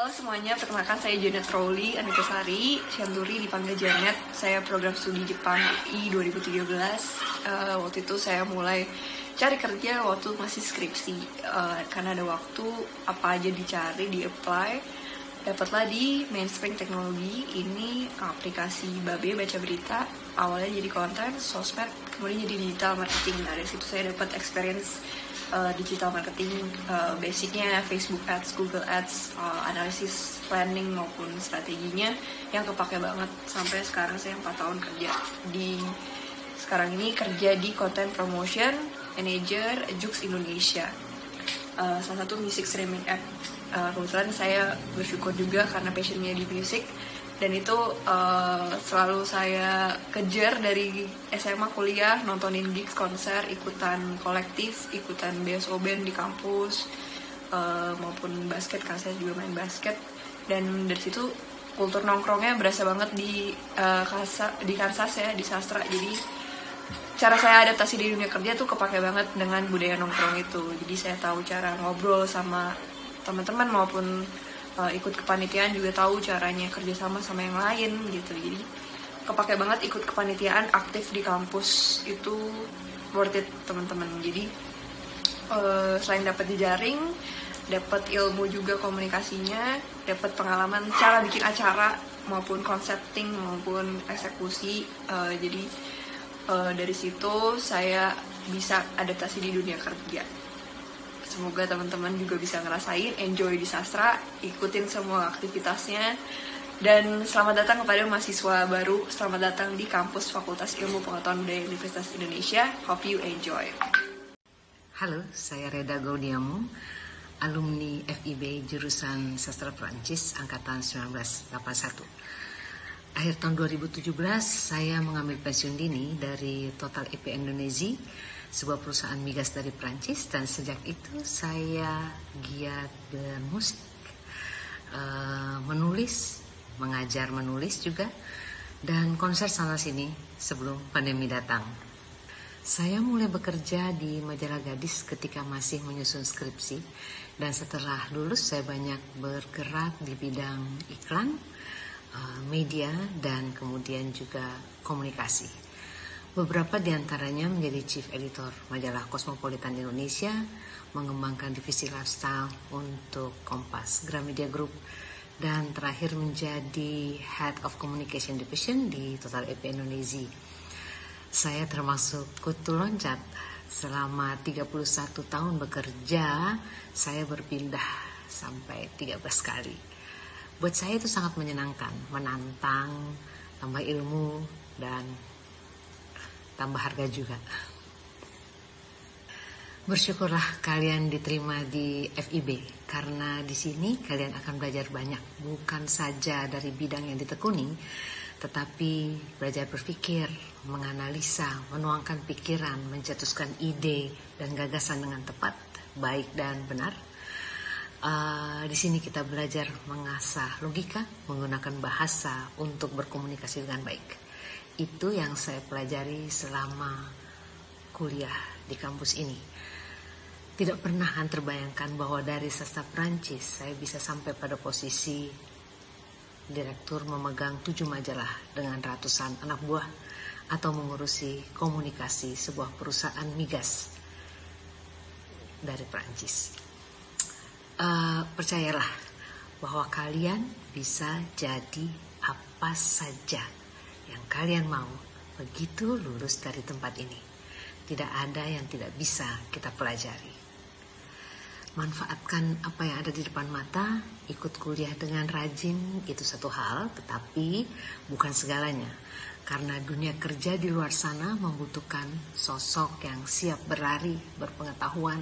Halo semuanya, perkenalkan saya Janet Rowley Anitasari Syanturi, dipanggil Janet. Saya program studi Jepang I 2013. Waktu itu saya mulai cari kerja waktu masih skripsi, karena ada waktu, apa aja dicari, di-apply. Dapatlah di Mainspring Teknologi. Ini aplikasi Babe baca berita. Awalnya jadi konten, sosmed, kemudian jadi digital marketing. Dari situ saya dapat experience digital marketing, basicnya Facebook Ads, Google Ads, analisis planning maupun strateginya yang kepake banget. Sampai sekarang saya 4 tahun kerja sekarang ini kerja di content promotion manager Jux Indonesia, salah satu music streaming app. Kebetulan saya bersyukur juga karena passionnya di music, dan itu selalu saya kejar dari SMA, kuliah, nontonin gigs, konser, ikutan kolektif, ikutan BSO band di kampus, maupun basket, karena saya juga main basket. Dan dari situ kultur nongkrongnya berasa banget di Kansas ya, di sastra. Jadi cara saya adaptasi di dunia kerja tuh kepake banget dengan budaya nongkrong itu. Jadi saya tahu cara ngobrol sama teman-teman maupun ikut kepanitiaan, juga tahu caranya kerjasama sama yang lain gitu. Jadi kepake banget ikut kepanitiaan, aktif di kampus, itu worth it teman-teman. Jadi selain dapat jejaring, dapat ilmu juga komunikasinya, dapat pengalaman cara bikin acara maupun concepting maupun eksekusi. Jadi dari situ saya bisa adaptasi di dunia kerja. Semoga teman-teman juga bisa ngerasain, enjoy di sastra, ikutin semua aktivitasnya. Dan selamat datang kepada mahasiswa baru, selamat datang di kampus Fakultas Ilmu Pengetahuan Budaya Universitas Indonesia. Hope you enjoy. Halo, saya Reda Gaudiamo, alumni FIB jurusan Sastra Prancis angkatan 1981. Akhir tahun 2017 saya mengambil pensiun dini dari Total EP Indonesia, sebuah perusahaan migas dari Prancis, dan sejak itu saya giat bermusik, menulis, mengajar menulis juga, dan konser sana sini sebelum pandemi datang. Saya mulai bekerja di majalah Gadis ketika masih menyusun skripsi, dan setelah lulus saya banyak bergerak di bidang iklan, media, dan kemudian juga komunikasi. Beberapa diantaranya menjadi Chief Editor majalah Cosmopolitan Indonesia, mengembangkan divisi lifestyle untuk Kompas Gramedia Group, dan terakhir menjadi Head of Communication Division di Total EP Indonesia. Saya termasuk kutu loncat. Selama 31 tahun bekerja, saya berpindah sampai 13 kali. Buat saya itu sangat menyenangkan, menantang, tambah ilmu, dan tambah harga juga. Bersyukurlah kalian diterima di FIB, karena di sini kalian akan belajar banyak, bukan saja dari bidang yang ditekuni, tetapi belajar berpikir, menganalisa, menuangkan pikiran, mencetuskan ide dan gagasan dengan tepat, baik dan benar. Di sini kita belajar mengasah logika, menggunakan bahasa untuk berkomunikasi dengan baik. Itu yang saya pelajari selama kuliah di kampus ini. Tidak pernah terbayangkan bahwa dari sastra Prancis saya bisa sampai pada posisi direktur, memegang 7 majalah dengan ratusan anak buah, atau mengurusi komunikasi sebuah perusahaan migas dari Prancis. Percayalah bahwa kalian bisa jadi apa saja yang kalian mau begitu lulus dari tempat ini. Tidak ada yang tidak bisa kita pelajari. Manfaatkan apa yang ada di depan mata. Ikut kuliah dengan rajin itu satu hal, tetapi bukan segalanya. Karena dunia kerja di luar sana membutuhkan sosok yang siap berlari, berpengetahuan,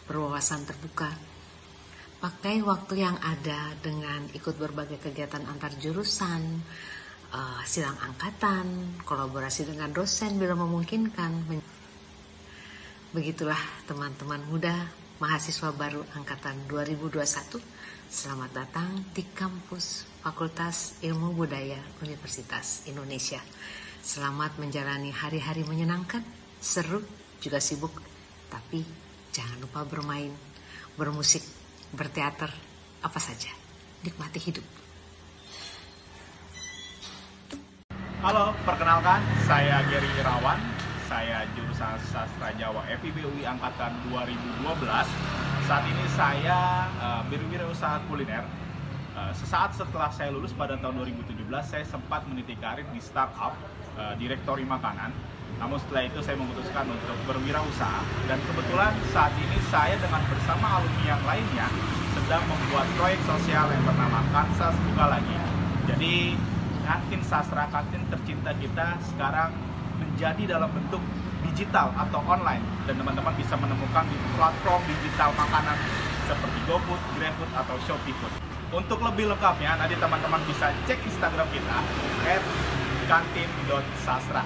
berwawasan terbuka. Pakai waktu yang ada dengan ikut berbagai kegiatan antar jurusan, silang angkatan, kolaborasi dengan dosen bila memungkinkan. Begitulah teman-teman muda, mahasiswa baru angkatan 2021. Selamat datang di kampus Fakultas Ilmu Budaya Universitas Indonesia. Selamat menjalani hari-hari menyenangkan, seru, juga sibuk. Tapi jangan lupa bermain, bermusik, berteater, apa saja. nikmati hidup. Halo, perkenalkan, saya Gary Irawan. Saya jurusan Sastra Jawa FIB UI Angkatan 2012. Saat ini saya berwirausaha kuliner. Sesaat setelah saya lulus pada tahun 2017, saya sempat meniti karir di startup direktori makanan. Namun setelah itu saya memutuskan untuk berwirausaha, dan kebetulan saat ini saya dengan bersama alumni yang lainnya sedang membuat proyek sosial yang bernama Kansas Buka Lagi. Jadi kantin sastra, kantin tercinta kita sekarang menjadi dalam bentuk digital atau online, dan teman-teman bisa menemukan di platform digital makanan seperti GoFood, GrabFood, atau ShopeeFood. Untuk lebih lengkapnya, nanti teman-teman bisa cek Instagram kita @kantin.sastra.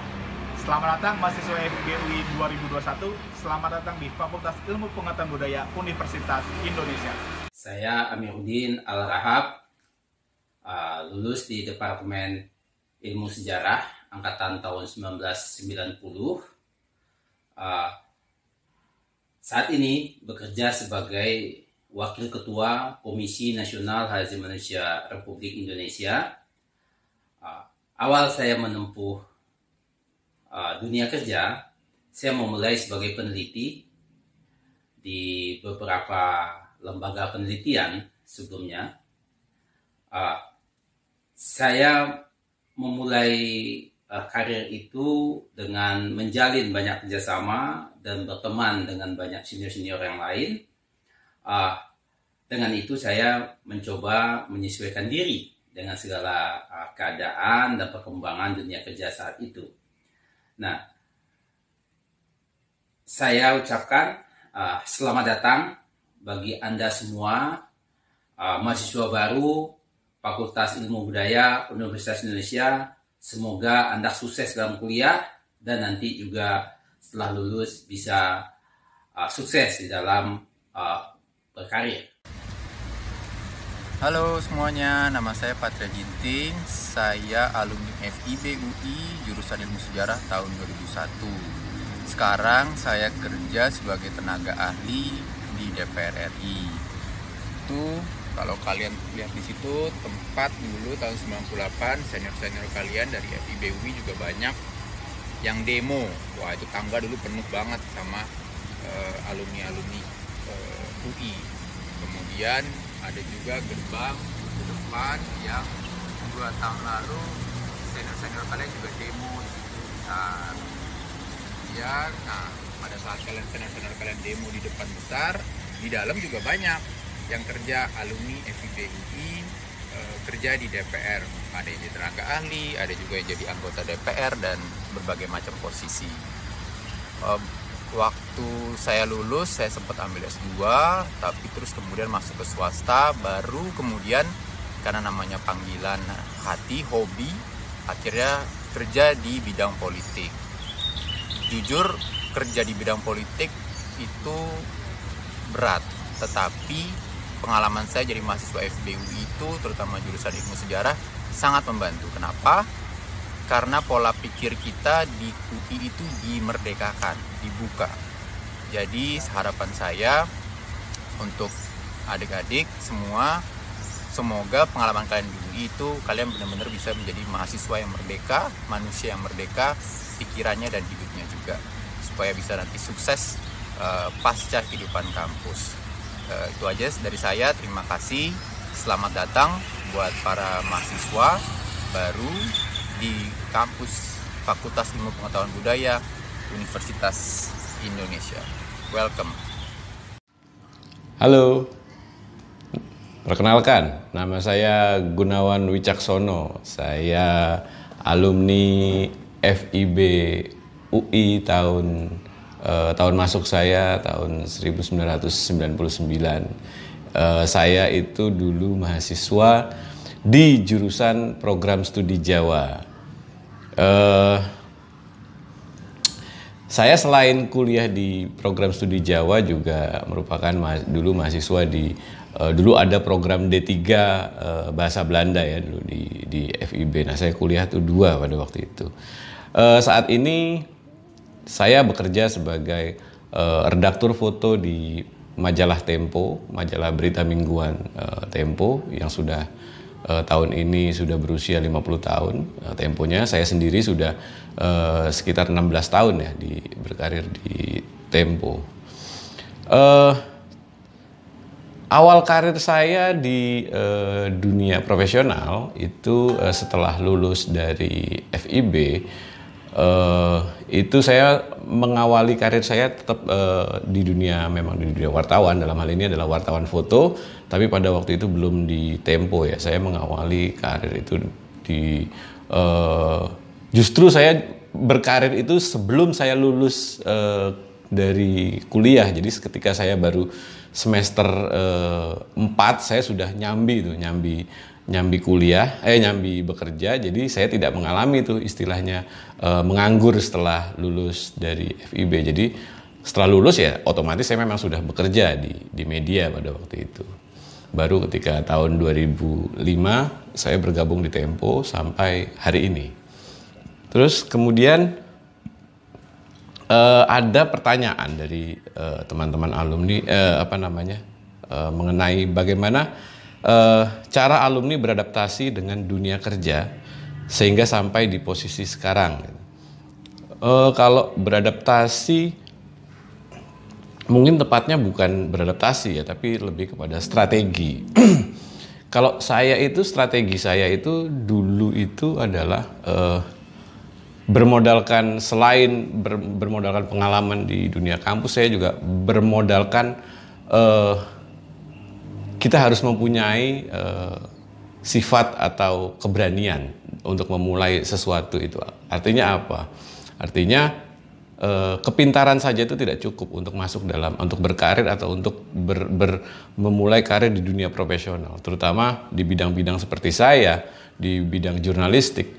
Selamat datang mahasiswa FIB UI 2021. Selamat datang di Fakultas Ilmu Pengetahuan Budaya Universitas Indonesia. Saya Amiruddin Al-Rahab, lulus di Departemen Ilmu Sejarah angkatan tahun 1990. Saat ini bekerja sebagai Wakil Ketua Komisi Nasional Hak Asasi Manusia Republik Indonesia. Awal saya menempuh dunia kerja, saya memulai sebagai peneliti di beberapa lembaga penelitian sebelumnya. Saya memulai karir itu dengan menjalin banyak kerjasama dan berteman dengan banyak senior-senior yang lain. Dengan itu saya mencoba menyesuaikan diri dengan segala keadaan dan perkembangan dunia kerja saat itu. Nah, saya ucapkan selamat datang bagi Anda semua, mahasiswa baru Fakultas Ilmu Budaya Universitas Indonesia. Semoga Anda sukses dalam kuliah dan nanti juga setelah lulus bisa sukses di dalam berkarir. Halo semuanya, nama saya Patria Ginting. Saya alumni FIB UI jurusan Ilmu Sejarah tahun 2001. Sekarang saya kerja sebagai tenaga ahli di DPR RI. Itu kalau kalian lihat di situ tempat dulu tahun 98 senior-senior kalian dari FIB UI juga banyak yang demo. Wah, itu tangga dulu penuh banget sama alumni-alumni UI. Kemudian ada juga gerbang ke depan yang 2 tahun lalu senior-senior kalian juga demo. Nah, pada saat senior-senior kalian demo di depan besar, di dalam juga banyak yang kerja alumni FIB UI, kerja di DPR. Ada yang jadi tenaga ahli, ada juga yang jadi anggota DPR dan berbagai macam posisi. Waktu saya lulus, saya sempat ambil S2, tapi terus kemudian masuk ke swasta, baru kemudian karena namanya panggilan hati, hobi, akhirnya kerja di bidang politik. Jujur, kerja di bidang politik itu berat, tetapi pengalaman saya jadi mahasiswa FIB UI itu, terutama jurusan Ilmu Sejarah, sangat membantu. Kenapa? Karena pola pikir kita di UI itu dimerdekakan, dibuka. Jadi harapan saya untuk adik-adik semua, semoga pengalaman kalian di UI itu kalian benar-benar bisa menjadi mahasiswa yang merdeka, manusia yang merdeka, pikirannya dan hidupnya juga, supaya bisa nanti sukses pasca kehidupan kampus. Itu aja dari saya, terima kasih. Selamat datang buat para mahasiswa baru di kampus Fakultas Ilmu Pengetahuan Budaya Universitas Indonesia. Welcome. Halo, perkenalkan, nama saya Gunawan Wicaksono. Saya alumni FIB UI tahun masuk saya tahun 1999. Saya itu dulu mahasiswa di jurusan program studi Jawa. Saya selain kuliah di program studi Jawa juga merupakan dulu mahasiswa di dulu ada program D3 bahasa Belanda ya dulu di FIB. Nah, saya kuliah tuh 2 pada waktu itu. Saat ini saya bekerja sebagai redaktur foto di majalah Tempo, majalah berita mingguan Tempo yang sudah tahun ini sudah berusia 50 tahun. Temponya saya sendiri sudah sekitar 16 tahun ya berkarir di Tempo. Awal karir saya di dunia profesional itu setelah lulus dari FIB, itu saya mengawali karir saya tetap di dunia wartawan. Dalam hal ini adalah wartawan foto, tapi pada waktu itu belum di Tempo ya. Saya mengawali karir itu di justru saya berkarir itu sebelum saya lulus dari kuliah. Jadi ketika saya baru semester 4 saya sudah nyambi kuliah, nyambi bekerja. Jadi saya tidak mengalami itu istilahnya menganggur setelah lulus dari FIB. Jadi setelah lulus ya otomatis saya memang sudah bekerja di media pada waktu itu. Baru ketika tahun 2005 saya bergabung di Tempo sampai hari ini. Terus kemudian ada pertanyaan dari teman-teman alumni mengenai bagaimana cara alumni beradaptasi dengan dunia kerja sehingga sampai di posisi sekarang. Kalau beradaptasi mungkin tepatnya bukan beradaptasi ya, tapi lebih kepada strategi. Kalau strategi saya itu dulu itu adalah bermodalkan selain bermodalkan pengalaman di dunia kampus, saya juga bermodalkan kita harus mempunyai sifat atau keberanian untuk memulai sesuatu itu. Artinya apa? Artinya kepintaran saja itu tidak cukup untuk masuk untuk berkarir atau untuk memulai karir di dunia profesional, terutama di bidang-bidang seperti saya di bidang jurnalistik.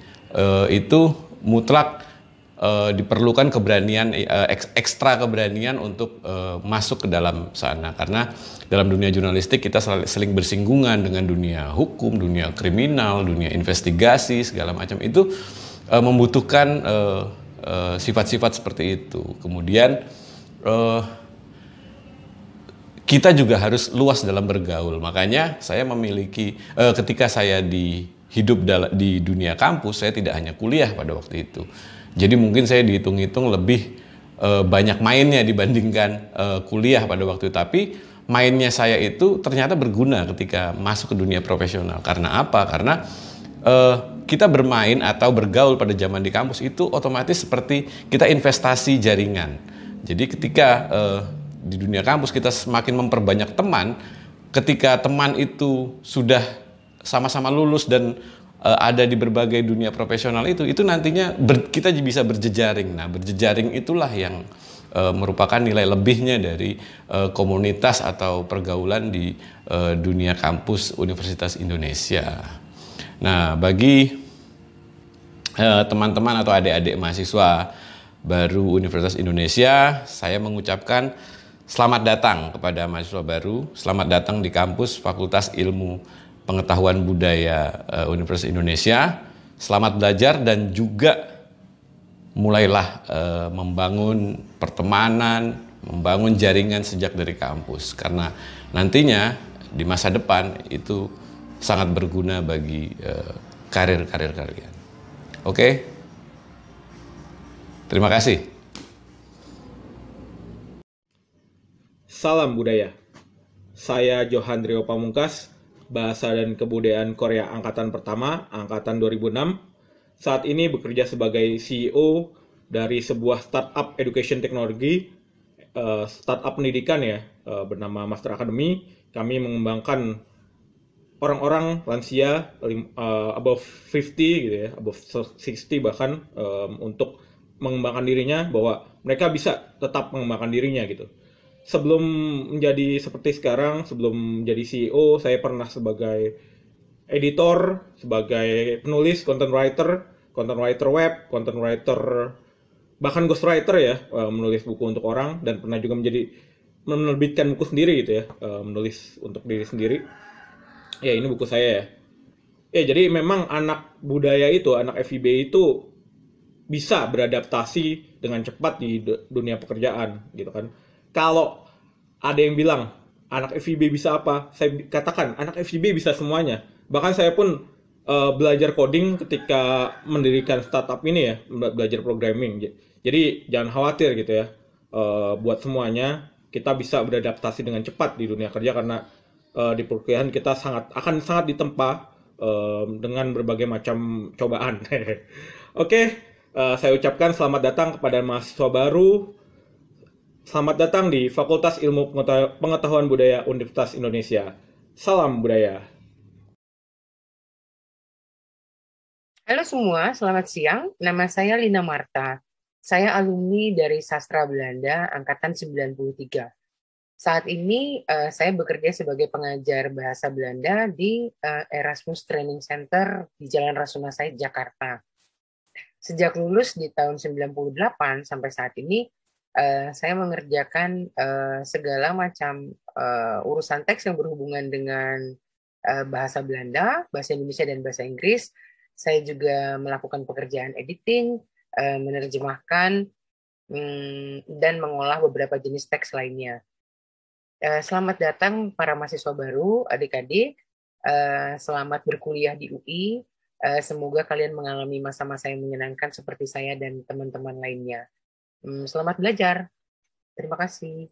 Itu mutlak diperlukan keberanian, ekstra keberanian untuk masuk ke dalam sana, karena dalam dunia jurnalistik kita saling bersinggungan dengan dunia hukum, dunia kriminal, dunia investigasi segala macam. Itu membutuhkan sifat-sifat seperti itu. Kemudian kita juga harus luas dalam bergaul. Makanya saya memiliki ketika saya hidup di dunia kampus, saya tidak hanya kuliah pada waktu itu. Jadi mungkin saya dihitung-hitung lebih banyak mainnya dibandingkan kuliah pada waktu itu. Tapi mainnya saya itu ternyata berguna ketika masuk ke dunia profesional. Karena apa? Karena kita bermain atau bergaul pada zaman di kampus itu otomatis seperti kita investasi jaringan. Jadi ketika di dunia kampus kita semakin memperbanyak teman, ketika teman itu sudah sama-sama lulus dan ada di berbagai dunia profesional itu nantinya kita bisa berjejaring. Nah, berjejaring itulah yang merupakan nilai lebihnya dari komunitas atau pergaulan di dunia kampus Universitas Indonesia. Nah, bagi teman-teman atau adik-adik mahasiswa baru Universitas Indonesia, saya mengucapkan selamat datang kepada mahasiswa baru. Selamat datang di kampus Fakultas Ilmu Pengetahuan Budaya Universitas Indonesia. Selamat belajar dan juga mulailah membangun pertemanan, membangun jaringan sejak dari kampus. Karena nantinya di masa depan itu sangat berguna bagi karir-karir kalian. Oke? Terima kasih. Salam budaya. Saya Johandrio Pamungkas, Bahasa dan Kebudayaan Korea Angkatan Pertama, Angkatan 2006. Saat ini bekerja sebagai CEO dari sebuah startup education technology, startup pendidikan ya, bernama Master Academy. Kami mengembangkan orang-orang lansia above 50 gitu ya, above 60 bahkan, untuk mengembangkan dirinya, bahwa mereka bisa tetap mengembangkan dirinya gitu. Sebelum menjadi seperti sekarang, sebelum menjadi CEO, saya pernah sebagai editor, sebagai penulis, content writer web, content writer, bahkan ghostwriter ya, menulis buku untuk orang, dan pernah juga menerbitkan buku sendiri gitu ya, menulis untuk diri sendiri. Ya, ini buku saya ya. Ya, jadi memang anak budaya itu, anak FIB itu bisa beradaptasi dengan cepat di dunia pekerjaan gitu kan. Kalau ada yang bilang, anak FIB bisa apa? Saya katakan, anak FIB bisa semuanya. Bahkan saya pun belajar coding ketika mendirikan startup ini ya, belajar programming. Jadi jangan khawatir gitu ya. Buat semuanya, kita bisa beradaptasi dengan cepat di dunia kerja karena di perkuliahan kita akan sangat ditempa dengan berbagai macam cobaan. Oke, saya ucapkan selamat datang kepada mahasiswa baru. Selamat datang di Fakultas Ilmu Pengetahuan Budaya Universitas Indonesia. Salam budaya. Halo semua, selamat siang. Nama saya Lina Marta. Saya alumni dari Sastra Belanda angkatan 93. Saat ini saya bekerja sebagai pengajar bahasa Belanda di Erasmus Training Center di Jalan Rasuna Said, Jakarta. Sejak lulus di tahun 98 sampai saat ini, saya mengerjakan segala macam urusan teks yang berhubungan dengan bahasa Belanda, bahasa Indonesia, dan bahasa Inggris. Saya juga melakukan pekerjaan editing, menerjemahkan, dan mengolah beberapa jenis teks lainnya. Selamat datang para mahasiswa baru, adik-adik. Selamat berkuliah di UI. Semoga kalian mengalami masa-masa yang menyenangkan seperti saya dan teman-teman lainnya. Selamat belajar. Terima kasih.